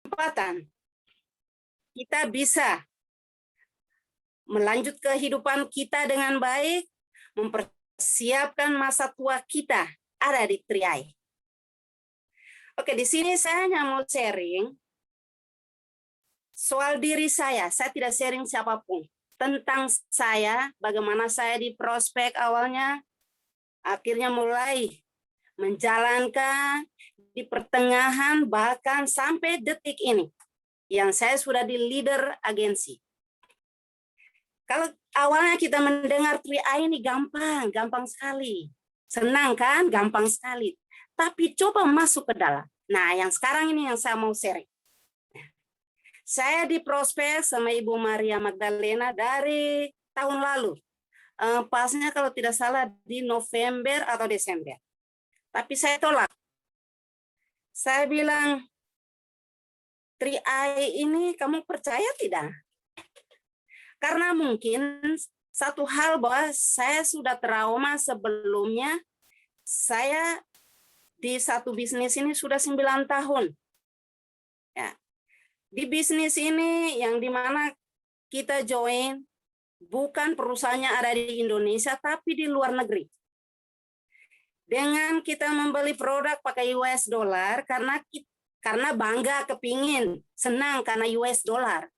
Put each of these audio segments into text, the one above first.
kesempatan kita bisa melanjut kehidupan kita dengan baik, mempersiapkan masa tua kita ada di Triai. Oke, di sini saya hanya mau sharing soal diri saya. Saya tidak sharing siapapun. Tentang saya, bagaimana saya di prospek awalnya, akhirnya mulai menjalankan di pertengahan, bahkan sampai detik ini. Yang saya sudah di leader agensi. Kalau awalnya kita mendengar Tri-A ini gampang sekali. Senang kan? Gampang sekali. Tapi coba masuk ke dalam. Nah, yang sekarang ini yang saya mau sharing. Saya di prospek sama Ibu Maria Magdalena dari tahun lalu. Pasnya kalau tidak salah di November atau Desember. Tapi saya tolak. Saya bilang, Tri-A ini kamu percaya tidak? Karena mungkin satu hal bahwa saya sudah trauma sebelumnya, saya di satu bisnis ini sudah 9 tahun. Ya. Di bisnis ini yang dimana kita join, bukan perusahaannya ada di Indonesia, tapi di luar negeri. Dengan kita membeli produk pakai US dollar, karena bangga, kepingin, senang karena US dollar.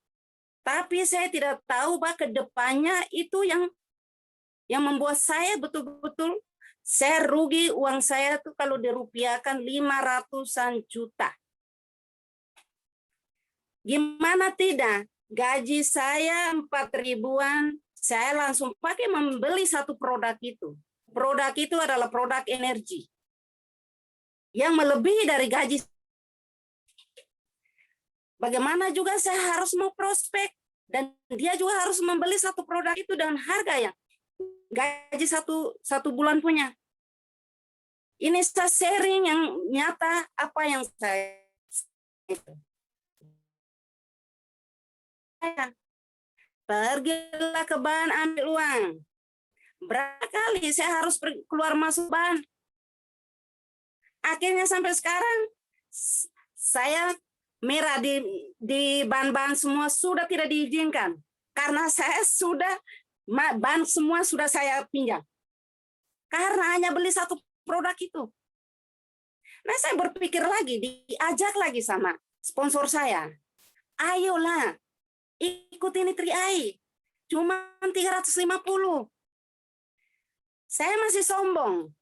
Tapi saya tidak tahu bahwa ke depannya itu yang membuat saya betul-betul saya rugi uang saya tuh kalau dirupiahkan 500-an juta. Gimana tidak? Gaji saya 4 ribuan, saya langsung pakai membeli satu produk itu. Produk itu adalah produk energi. Yang melebihi dari gaji. Bagaimana juga saya harus mau prospek. Dan dia juga harus membeli satu produk itu dengan harga yang gaji satu bulan punya. Ini saya sharing yang nyata apa yang saya itu. Pergilah ke bank ambil uang. Berapa kali saya harus keluar masuk bank. Akhirnya sampai sekarang saya merah di ban-ban semua sudah tidak diizinkan. Karena saya sudah, ban semua sudah saya pinjam. Karena hanya beli satu produk itu. Nah saya berpikir lagi, diajak lagi sama sponsor saya. Ayolah, ikut ini Tri-A. Cuma 350. Saya masih sombong.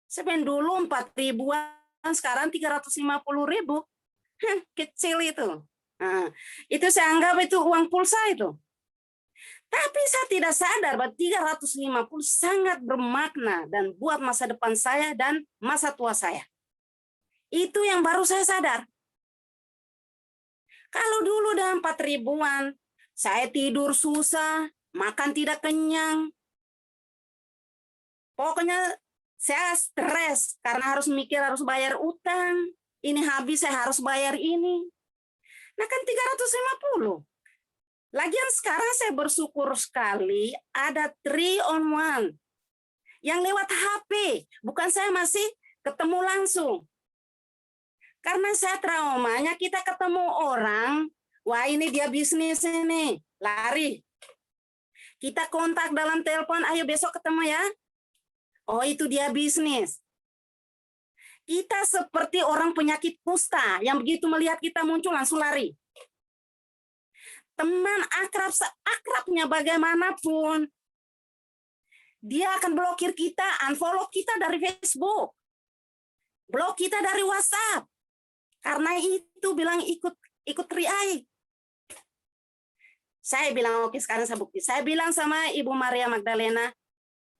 Saya dulu 4 ribuan, sekarang 350 ribu. Kecil itu. Nah, itu saya anggap itu uang pulsa itu. Tapi saya tidak sadar bahwa 350 sangat bermakna dan buat masa depan saya dan masa tua saya. Itu yang baru saya sadar. Kalau dulu dengan 4 ribuan, saya tidur susah, makan tidak kenyang. Pokoknya saya stres karena harus mikir, harus bayar utang. Ini habis, saya harus bayar ini. Nah kan 350. Lagian sekarang saya bersyukur sekali ada 3-on-1 yang lewat HP. Bukan saya masih ketemu langsung. Karena saya traumanya kita ketemu orang, wah ini dia bisnis ini, lari. Kita kontak dalam telepon, ayo besok ketemu ya. Oh itu dia bisnis. Kita seperti orang penyakit kusta yang begitu melihat kita muncul langsung lari. Teman akrab seakrabnya bagaimanapun, dia akan blokir kita, unfollow kita dari Facebook, blok kita dari WhatsApp. Karena itu bilang ikut Tri-A. Saya bilang oke, sekarang saya bukti. Saya bilang sama Ibu Maria Magdalena,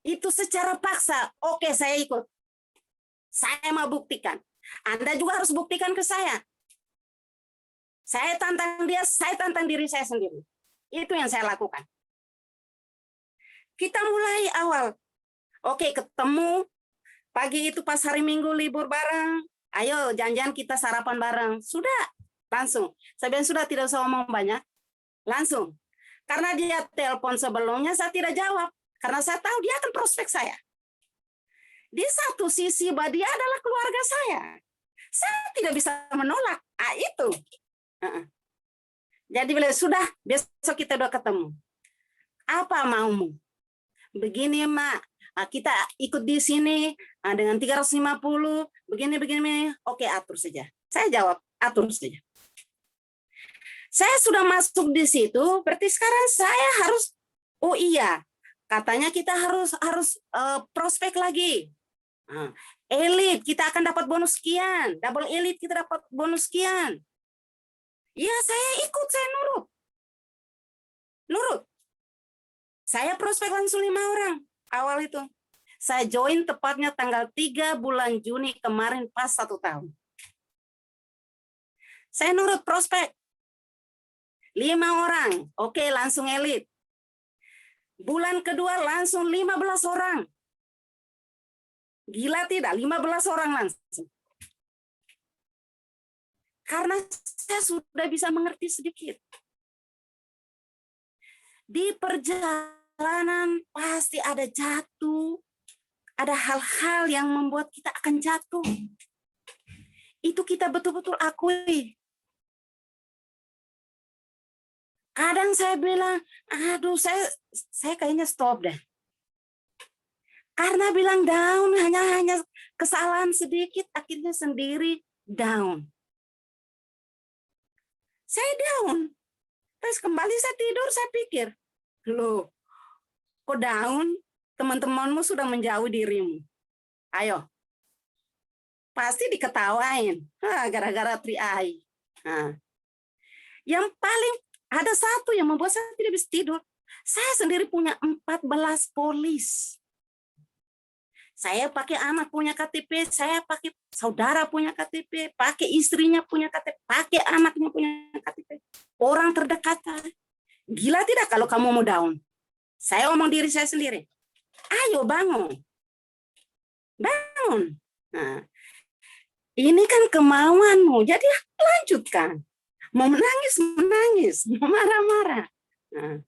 itu secara paksa, oke saya ikut. Saya mau buktikan. Anda juga harus buktikan ke saya. Saya tantang dia, saya tantang diri saya sendiri. Itu yang saya lakukan. Kita mulai awal. Oke, ketemu. Pagi itu pas hari Minggu libur bareng. Ayo janjian kita sarapan bareng. Sudah, langsung. Saya bilang sudah tidak usah ngomong banyak. Langsung. Karena dia telepon sebelumnya, saya tidak jawab. Karena saya tahu dia akan prospek saya. Di satu sisi, bahwa dia adalah keluarga saya. Saya tidak bisa menolak. Itu. Heeh. Jadi bilang, sudah, besok kita udah ketemu. Apa maumu? Begini, Mak. Kita ikut di sini dengan 350, begini. Oke, atur saja. Saya jawab, atur saja. Saya sudah masuk di situ, berarti sekarang saya harus, oh iya, katanya kita harus prospek lagi. Elit, kita akan dapat bonus sekian. Double elit, kita dapat bonus sekian. Ya, saya ikut, saya nurut. Saya prospek langsung 5 orang awal itu. Saya join tepatnya tanggal 3 bulan Juni kemarin pas 1 tahun. Saya nurut prospek. 5 orang, oke, langsung elit. Bulan kedua langsung 15 orang. Gila tidak? 15 orang langsung. Karena saya sudah bisa mengerti sedikit. Di perjalanan pasti ada jatuh, ada hal-hal yang membuat kita akan jatuh. Itu kita betul-betul akui. Kadang saya bilang, aduh, saya kayaknya stop deh. Karena bilang down, hanya kesalahan sedikit, akhirnya sendiri down. Saya down. Terus kembali saya tidur, saya pikir, loh, kok down? Teman-temanmu sudah menjauh dirimu. Ayo. Pasti diketawain. Gara-gara tri-ai. Yang paling, ada satu yang membuat saya tidak bisa tidur. Saya sendiri punya 14 polis. Saya pakai anak punya KTP, saya pakai saudara punya KTP, pakai istrinya punya KTP, pakai anaknya punya KTP. Orang terdekat. Gila tidak kalau kamu mau down? Saya omong diri saya sendiri. Ayo bangun. Bangun. Nah, ini kan kemauanmu, jadi lanjutkan. Mau menangis, mau marah-marah. Nah,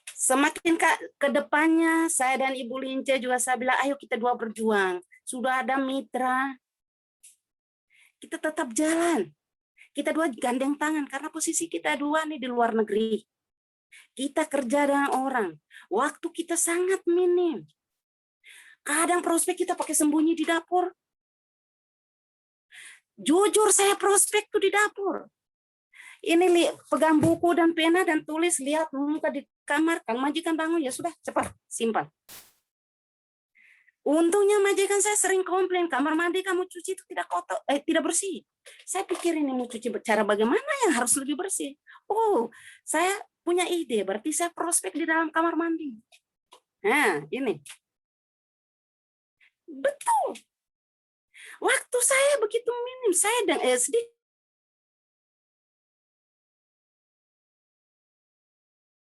semakin ke depannya, saya dan Ibu Lince juga saya bilang, ayo kita dua berjuang. Sudah ada mitra, kita tetap jalan. Kita dua gandeng tangan, karena posisi kita dua nih di luar negeri. Kita kerja dengan orang. Waktu kita sangat minim. Kadang prospek kita pakai sembunyi di dapur. Jujur saya prospek tuh di dapur. Ini pegang buku dan pena dan tulis, lihat muka di kamar, Kang majikan bangun, ya sudah, cepat, simpel. Untungnya majikan saya sering komplain, kamar mandi kamu cuci itu tidak kotor, tidak bersih. Saya pikir ini mau cuci cara bagaimana yang harus lebih bersih. Oh, saya punya ide, berarti saya prospek di dalam kamar mandi. Nah, ini. Betul. Waktu saya begitu minim, saya dan sedikit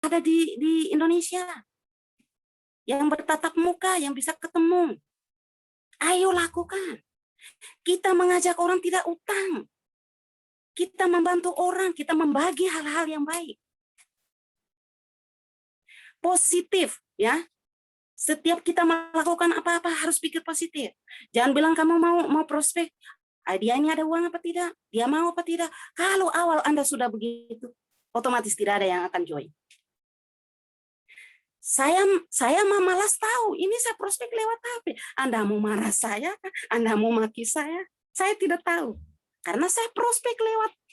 ada di Indonesia yang bertatap muka, yang bisa ketemu. Ayo lakukan. Kita mengajak orang tidak utang. Kita membantu orang, kita membagi hal-hal yang baik. Positif, ya. Setiap kita melakukan apa-apa harus pikir positif. Jangan bilang kamu mau prospek, dia ini ada uang apa tidak? Dia mau apa tidak? Kalau awal Anda sudah begitu, otomatis tidak ada yang akan join. Saya malas tahu, ini saya prospek lewat HP. Anda mau marah saya, Anda mau maki saya tidak tahu. Karena saya prospek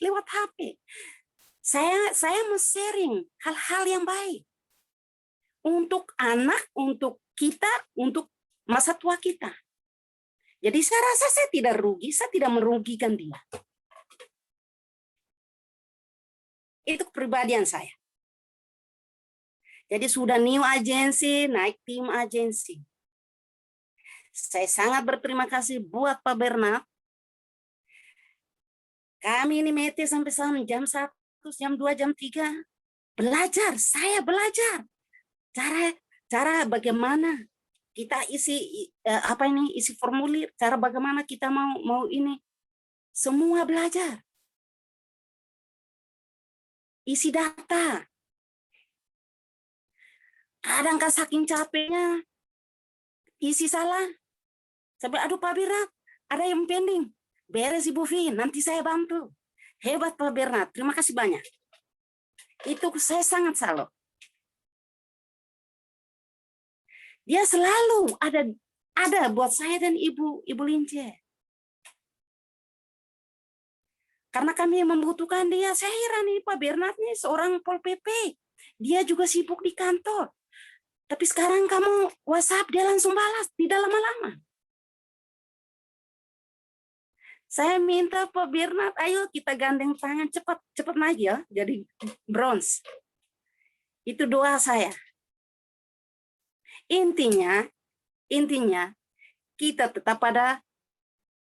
lewat HP. Saya mau sharing hal-hal yang baik. Untuk anak, untuk kita, untuk masa tua kita. Jadi saya rasa saya tidak rugi, saya tidak merugikan dia. Itu kepribadian saya. Jadi sudah new agency, naik tim agency. Saya sangat berterima kasih buat Pak Bernard. Kami ini mete sampai jam 1, jam 2, jam 3. Belajar, saya belajar. Cara bagaimana kita isi isi formulir, cara bagaimana kita mau ini. Semua belajar. Isi data. Kadang saking capeknya, isi salah. Sampai aduh Pak Bira, ada yang pending. Beres Ibu Vin, nanti saya bantu. Hebat Pak Bernard, terima kasih banyak. Itu saya sangat salut. Dia selalu ada buat saya dan Ibu Lince. Karena kami membutuhkan dia. Saya heran nih Pak Bernard nih seorang Pol PP. Dia juga sibuk di kantor. Tapi sekarang kamu WhatsApp dia langsung balas, tidak lama-lama. Saya minta Pak Bernard, ayo kita gandeng tangan cepat naik ya, jadi bronze. Itu doa saya. Intinya kita tetap pada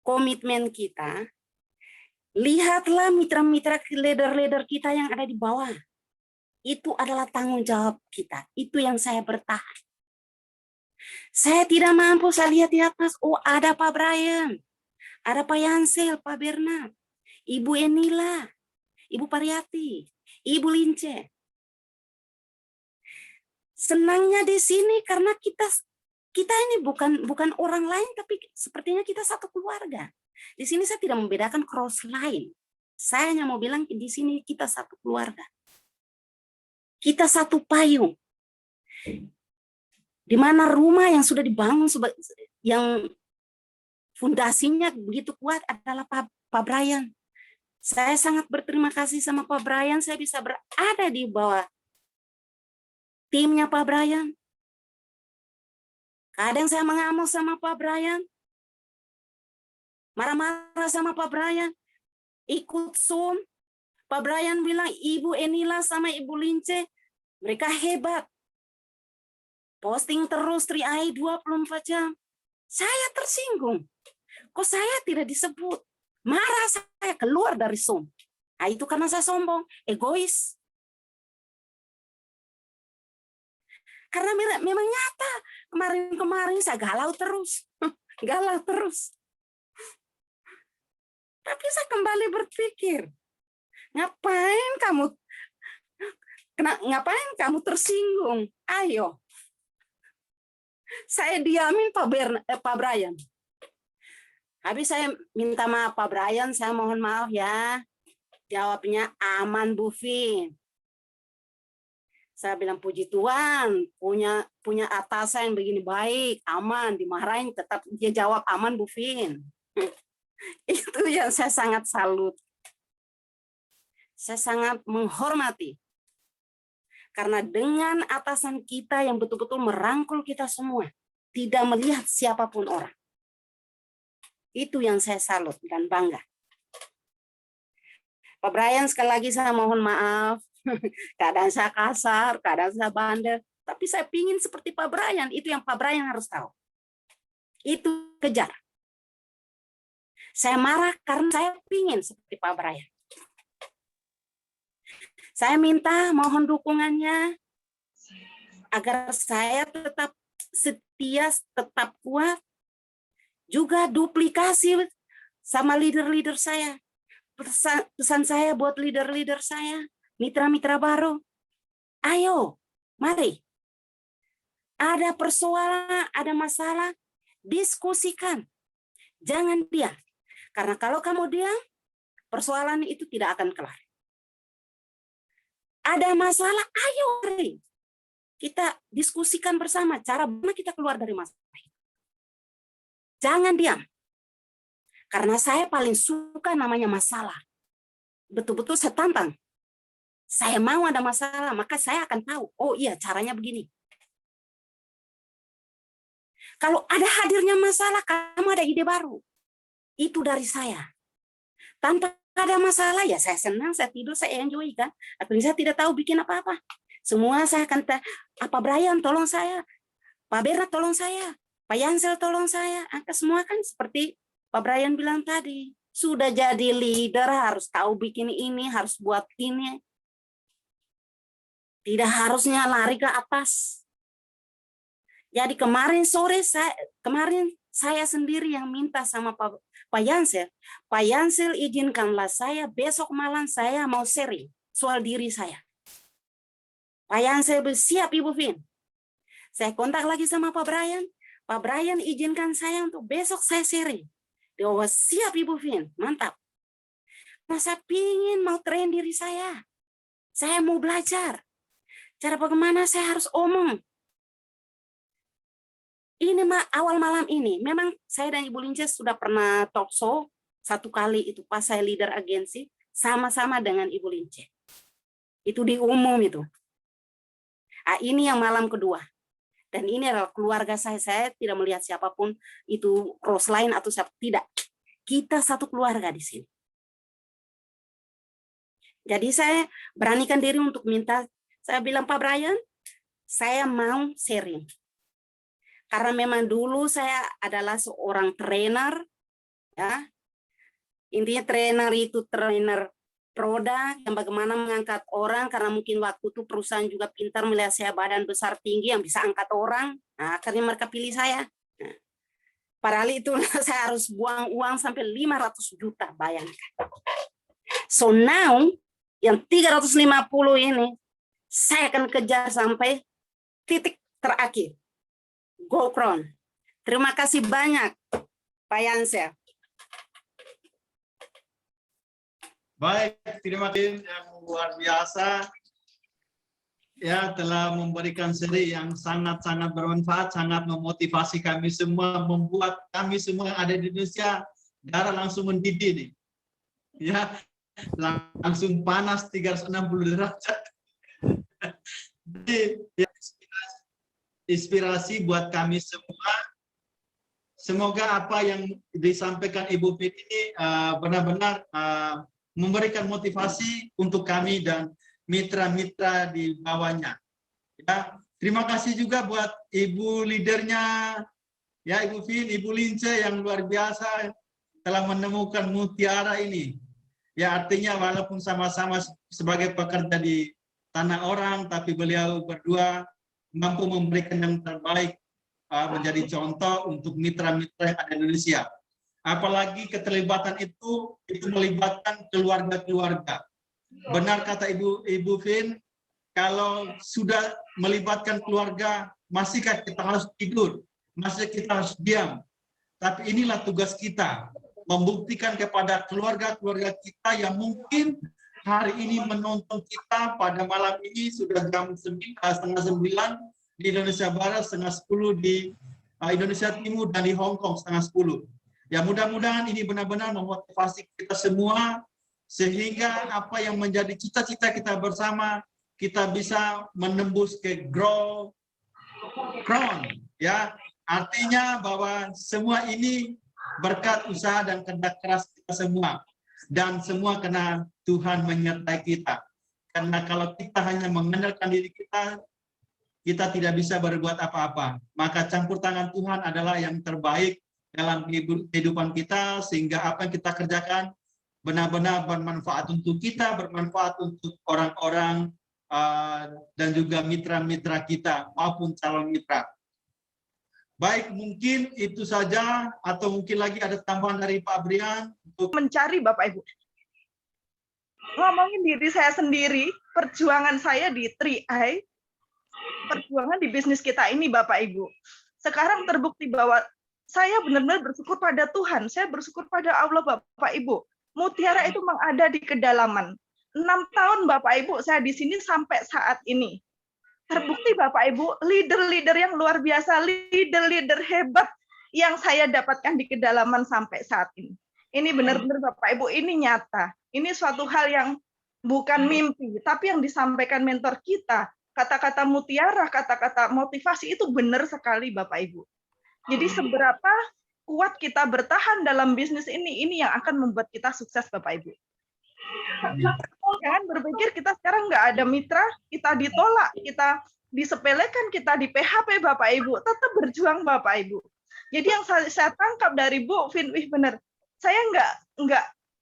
komitmen kita. Lihatlah mitra-mitra leader-leader kita yang ada di bawah. Itu adalah tanggung jawab kita. Itu yang saya bertahan. Saya tidak mampu, saya lihat di atas, oh ada Pak Brian. Ada Pak Yansel, Pak Bernard, Ibu Enila, Ibu Pariyati, Ibu Lince. Senangnya di sini karena kita ini bukan orang lain, tapi sepertinya kita satu keluarga. Di sini saya tidak membedakan cross line. Saya hanya mau bilang di sini kita satu keluarga. Kita satu payung. Di mana rumah yang sudah dibangun yang fundasinya begitu kuat adalah Pak Brian. Saya sangat berterima kasih sama Pak Brian, saya bisa berada di bawah timnya Pak Brian. Kadang saya mengamuk sama Pak Brian, marah-marah sama Pak Brian, ikut Zoom. Pak Brian bilang, Ibu Enila sama Ibu Lince, mereka hebat. Posting terus 3i 24 jam. Saya tersinggung. Kok saya tidak disebut? Marah saya keluar dari Zoom. Nah, itu karena saya sombong, egois. Karena memang nyata, kemarin saya galau terus. Galau terus. Tapi saya kembali berpikir, ngapain kamu tersinggung? Ayo. Saya diamin Pak Brian. Habis saya minta maaf Pak Brian, saya mohon maaf ya. Jawabnya aman Bu Vin. Saya bilang puji Tuhan, punya atasan yang begini baik, aman, dimarahin tetap dia jawab aman Bu Vin. Itu yang saya sangat salut. Saya sangat menghormati. Karena dengan atasan kita yang betul-betul merangkul kita semua, tidak melihat siapapun orang. Itu yang saya salut dan bangga. Pak Brian, sekali lagi saya mohon maaf. Kadang saya kasar, kadang saya bandel. Tapi saya pingin seperti Pak Brian. Itu yang Pak Brian harus tahu. Itu kejar. Saya marah karena saya pingin seperti Pak Brian. Saya minta mohon dukungannya agar saya tetap setia, tetap kuat. Juga duplikasi sama leader-leader saya. Pesan saya buat leader-leader saya, mitra-mitra baru. Ayo, mari. Ada persoalan, ada masalah, diskusikan. Jangan diam. Karena kalau kamu diam, persoalan itu tidak akan kelar. Ada masalah, ayo mari. Kita diskusikan bersama cara bagaimana kita keluar dari masalah itu. Jangan diam. Karena saya paling suka namanya masalah. Betul-betul saya tantang. Saya mau ada masalah, maka saya akan tahu, oh iya caranya begini. Kalau ada hadirnya masalah, kamu ada ide baru. Itu dari saya. Tanpa ada masalah, ya saya senang, saya tidur, saya enjoy kan. Atau saya tidak tahu bikin apa-apa. Semua saya akan, Pak Brian tolong saya, Pak Bernard tolong saya, Pak Yansel tolong saya. Angka semua kan seperti Pak Brian bilang tadi. Sudah jadi leader, harus tahu bikin ini, harus buat ini. Tidak harusnya lari ke atas. Jadi kemarin sore, kemarin saya sendiri yang minta sama Pak Yansel. Pak Yansel izinkanlah saya besok malam saya mau sharing soal diri saya. Pak Yansel bersiap Ibu Vin. Saya kontak lagi sama Pak Brian. Pak Brian izinkan saya untuk besok saya sharing. Dia, "Wah, siap Ibu Vin, mantap. Nah, saya pingin mau train diri saya. Saya mau belajar. Cara bagaimana saya harus omong. Ini awal malam ini, memang saya dan Ibu Lince sudah pernah talk show satu kali itu pas saya leader agensi, sama-sama dengan Ibu Lince. Itu di umum itu. Ini yang malam kedua. Dan ini adalah keluarga saya tidak melihat siapapun, itu cross lain atau siapa, tidak. Kita satu keluarga di sini. Jadi saya beranikan diri untuk minta, saya bilang, Pak Brian, saya mau sharing. Karena memang dulu saya adalah seorang trainer, ya. Intinya trainer itu trainer produk yang bagaimana mengangkat orang, karena mungkin waktu itu perusahaan juga pintar melihat saya badan besar tinggi yang bisa angkat orang. Nah, akhirnya mereka pilih saya. Nah, padahal itu saya harus buang uang sampai 500 juta, bayangkan. So now yang 350 ini saya akan kejar sampai titik terakhir. Go Crown. Terima kasih banyak, Pak Yansel. Baik, terima kasih yang luar biasa. Ya, telah memberikan seri yang sangat-sangat bermanfaat, sangat memotivasi kami semua, membuat kami semua yang ada di Indonesia darah langsung mendidih nih. Ya, langsung panas 360 derajat. Jadi, ya, inspirasi buat kami semua. Semoga apa yang disampaikan Ibu Fit ini benar-benar memberikan motivasi untuk kami dan mitra-mitra di bawahnya. Ya, terima kasih juga buat Ibu leadernya, ya Ibu Fin, Ibu Lince yang luar biasa telah menemukan mutiara ini. Ya, artinya walaupun sama-sama sebagai pekerja di tanah orang, tapi beliau berdua mampu memberikan yang terbaik, menjadi contoh untuk mitra-mitra yang ada di Indonesia. Apalagi keterlibatan itu melibatkan keluarga-keluarga. Benar kata Ibu Fin, kalau sudah melibatkan keluarga, masihkah kita harus tidur? Masih kita harus diam? Tapi inilah tugas kita, membuktikan kepada keluarga-keluarga kita yang mungkin hari ini menonton kita pada malam ini sudah jam 8:30 di Indonesia Barat, 9:30 di Indonesia Timur, dan di Hong Kong 9:30. Ya, mudah-mudahan ini benar-benar memotivasi kita semua, sehingga apa yang menjadi cita-cita kita bersama, kita bisa menembus ke Grow Crown. Ya, artinya bahwa semua ini berkat usaha dan kerja keras kita semua. Dan semua karena Tuhan menyertai kita. Karena kalau kita hanya mengandalkan diri kita, kita tidak bisa berbuat apa-apa. Maka campur tangan Tuhan adalah yang terbaik dalam kehidupan kita, sehingga apa yang kita kerjakan benar-benar bermanfaat untuk kita, bermanfaat untuk orang-orang dan juga mitra-mitra kita maupun calon mitra. Baik, mungkin itu saja, atau mungkin lagi ada tambahan dari Pak Brian untuk mencari Bapak Ibu. Ngomongin diri saya sendiri, perjuangan saya di 3i, perjuangan di bisnis kita ini Bapak Ibu. Sekarang terbukti bahwa saya benar-benar bersyukur pada Tuhan, saya bersyukur pada Allah Bapak Ibu. Mutiara itu memang ada di kedalaman. 6 tahun Bapak Ibu saya di sini sampai saat ini. Terbukti Bapak Ibu, leader-leader yang luar biasa, leader-leader hebat yang saya dapatkan di kedalaman sampai saat ini. Ini benar-benar Bapak Ibu, ini nyata. Ini suatu hal yang bukan mimpi, tapi yang disampaikan mentor kita. Kata-kata mutiara, kata-kata motivasi itu benar sekali Bapak Ibu. Jadi seberapa kuat kita bertahan dalam bisnis ini yang akan membuat kita sukses Bapak Ibu. Jangan berpikir kita sekarang nggak ada mitra, kita ditolak, kita disepelekan, kita di PHP Bapak Ibu, tetap berjuang Bapak Ibu. Jadi yang saya tangkap dari Bu Fin, benar, saya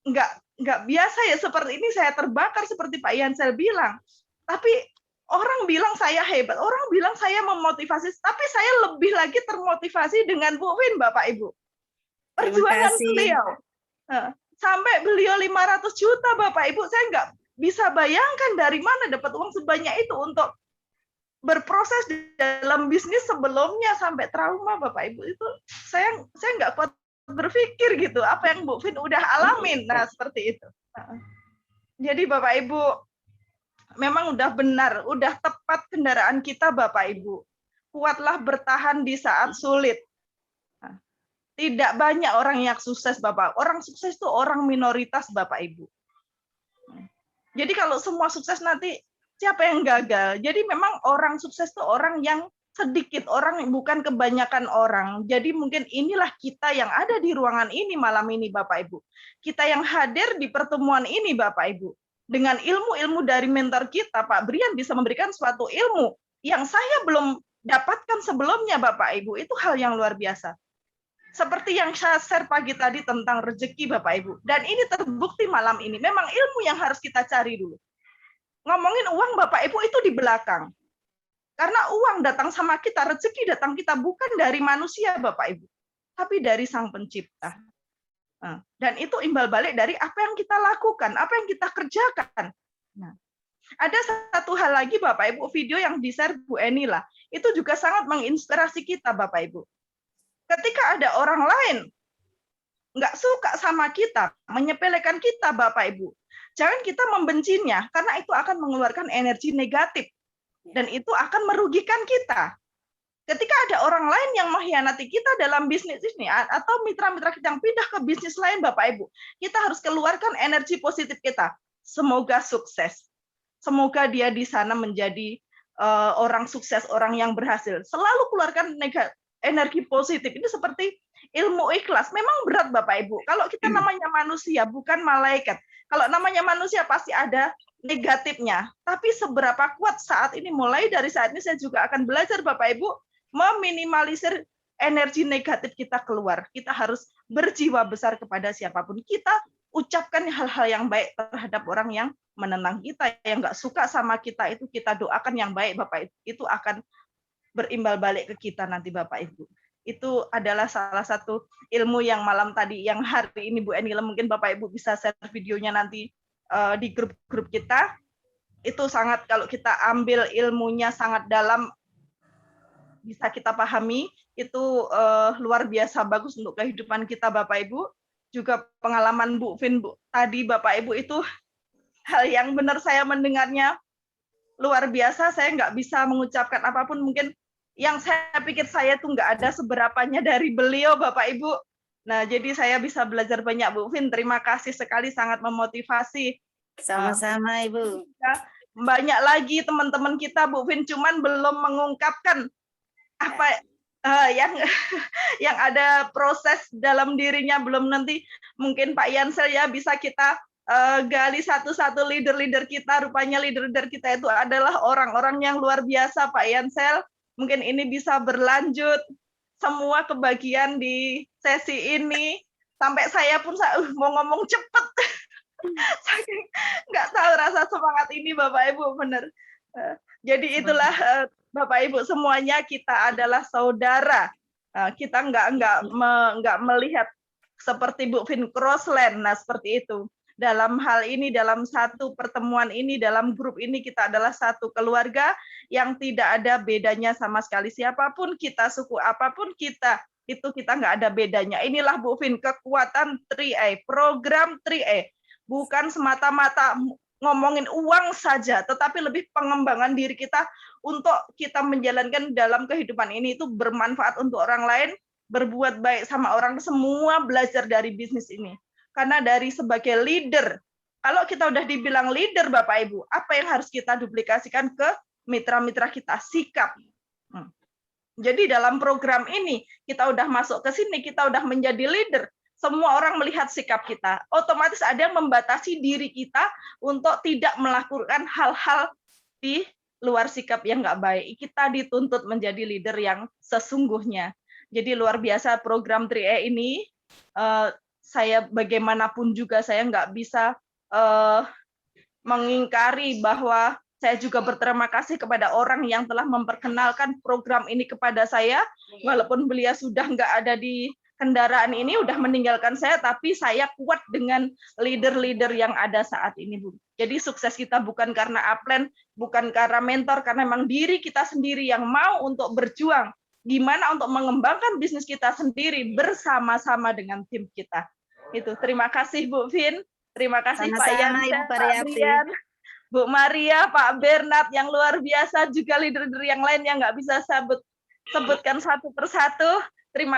nggak biasa ya seperti ini, saya terbakar seperti Pak Yansel bilang. Tapi orang bilang saya hebat, orang bilang saya memotivasi, tapi saya lebih lagi termotivasi dengan Bu Fin Bapak Ibu. Perjuangan beliau. Sampai beliau 500 juta Bapak Ibu, saya nggak bisa bayangkan dari mana dapat uang sebanyak itu untuk berproses dalam bisnis sebelumnya sampai trauma Bapak Ibu. Itu saya nggak kuat berpikir gitu, apa yang Bu Vin udah alamin. Nah, seperti itu. Jadi Bapak Ibu, memang udah benar, udah tepat kendaraan kita Bapak Ibu. Kuatlah bertahan di saat sulit. Tidak banyak orang yang sukses Bapak. Orang sukses itu orang minoritas Bapak Ibu. Jadi kalau semua sukses nanti siapa yang gagal? Jadi memang orang sukses itu orang yang sedikit, orang bukan kebanyakan orang. Jadi mungkin inilah kita yang ada di ruangan ini malam ini Bapak Ibu. Kita yang hadir di pertemuan ini Bapak Ibu. Dengan ilmu-ilmu dari mentor kita, Pak Brian bisa memberikan suatu ilmu yang saya belum dapatkan sebelumnya Bapak Ibu. Itu hal yang luar biasa. Seperti yang saya share pagi tadi tentang rezeki Bapak Ibu. Dan ini terbukti malam ini. Memang ilmu yang harus kita cari dulu. Ngomongin uang Bapak Ibu itu di belakang. Karena uang datang sama kita, rezeki datang kita bukan dari manusia Bapak Ibu. Tapi dari Sang Pencipta. Dan itu imbal balik dari apa yang kita lakukan, apa yang kita kerjakan. Nah, ada satu hal lagi Bapak Ibu, video yang di-share Bu Enila. Itu juga sangat menginspirasi kita Bapak Ibu. Ketika ada orang lain nggak suka sama kita, menyepelekan kita, Bapak Ibu, jangan kita membencinya, karena itu akan mengeluarkan energi negatif, dan itu akan merugikan kita. Ketika ada orang lain yang mengkhianati kita dalam bisnis ini, atau mitra-mitra kita yang pindah ke bisnis lain, Bapak Ibu, kita harus keluarkan energi positif kita. Semoga sukses. Semoga dia di sana menjadi orang sukses, orang yang berhasil. Selalu keluarkan energi positif. Ini seperti ilmu ikhlas. Memang berat Bapak Ibu. Kalau kita namanya manusia, bukan malaikat. Kalau namanya manusia pasti ada negatifnya. Tapi seberapa kuat saat ini, mulai dari saat ini saya juga akan belajar Bapak Ibu, meminimalisir energi negatif kita keluar. Kita harus berjiwa besar kepada siapapun. Kita ucapkan hal-hal yang baik terhadap orang yang menentang kita, yang nggak suka sama kita, itu kita doakan yang baik Bapak. Itu akan berimbal balik ke kita nanti Bapak Ibu. Itu adalah salah satu ilmu yang malam tadi, yang hari ini Bu Enila, mungkin Bapak Ibu bisa share videonya nanti di grup-grup kita. Itu sangat, kalau kita ambil ilmunya sangat dalam, bisa kita pahami, itu luar biasa bagus untuk kehidupan kita Bapak Ibu. Juga pengalaman Bu Vin tadi Bapak Ibu, itu hal yang benar, saya mendengarnya luar biasa. Saya nggak bisa mengucapkan apapun, mungkin yang saya pikir saya tuh nggak ada seberapanya dari beliau Bapak Ibu. Nah, jadi saya bisa belajar banyak Bu Vin. Terima kasih sekali, sangat memotivasi. Sama-sama Ibu. Banyak lagi teman-teman kita Bu Vin, cuman belum mengungkapkan apa yang ada proses dalam dirinya, belum. Nanti mungkin Pak Yansel ya bisa kita gali satu-satu leader-leader kita. Rupanya leader-leader kita itu adalah orang-orang yang luar biasa Pak Yansel. Mungkin ini bisa berlanjut semua kebagian di sesi ini. Sampai saya pun mau ngomong cepet. Saking nggak tahu rasa semangat ini Bapak Ibu, benar. Jadi itulah Bapak Ibu, semuanya kita adalah saudara. Kita nggak melihat seperti Bu Vin Crossland. Nah, seperti itu. Dalam hal ini, dalam satu pertemuan ini, dalam grup ini, kita adalah satu keluarga yang tidak ada bedanya sama sekali. Siapapun kita, suku apapun kita, itu kita nggak ada bedanya. Inilah Bu Vin, kekuatan 3A, program 3A. Bukan semata-mata ngomongin uang saja, tetapi lebih pengembangan diri kita untuk kita menjalankan dalam kehidupan ini, itu bermanfaat untuk orang lain, berbuat baik sama orang, semua belajar dari bisnis ini. Karena dari sebagai leader, kalau kita udah dibilang leader Bapak Ibu, apa yang harus kita duplikasikan ke mitra-mitra kita? Sikap. Jadi dalam program ini, kita udah masuk ke sini, kita udah menjadi leader, semua orang melihat sikap kita. Otomatis ada yang membatasi diri kita untuk tidak melakukan hal-hal di luar sikap yang nggak baik. Kita dituntut menjadi leader yang sesungguhnya. Jadi luar biasa program 3A ini. Saya bagaimanapun juga saya nggak bisa mengingkari bahwa saya juga berterima kasih kepada orang yang telah memperkenalkan program ini kepada saya, walaupun beliau sudah nggak ada di kendaraan ini, udah meninggalkan saya, tapi saya kuat dengan leader-leader yang ada saat ini, Bu. Jadi sukses kita bukan karena upline, bukan karena mentor, karena memang diri kita sendiri yang mau untuk berjuang gimana untuk mengembangkan bisnis kita sendiri bersama-sama dengan tim kita. Itu. Terima kasih Bu Vin, terima kasih Pak Sama-sama, Yansen, Ibu Pak Pariyati. Brian, Bu Maria, Pak Bernard yang luar biasa, juga leader-leader yang lain yang nggak bisa sebutkan satu persatu. Terima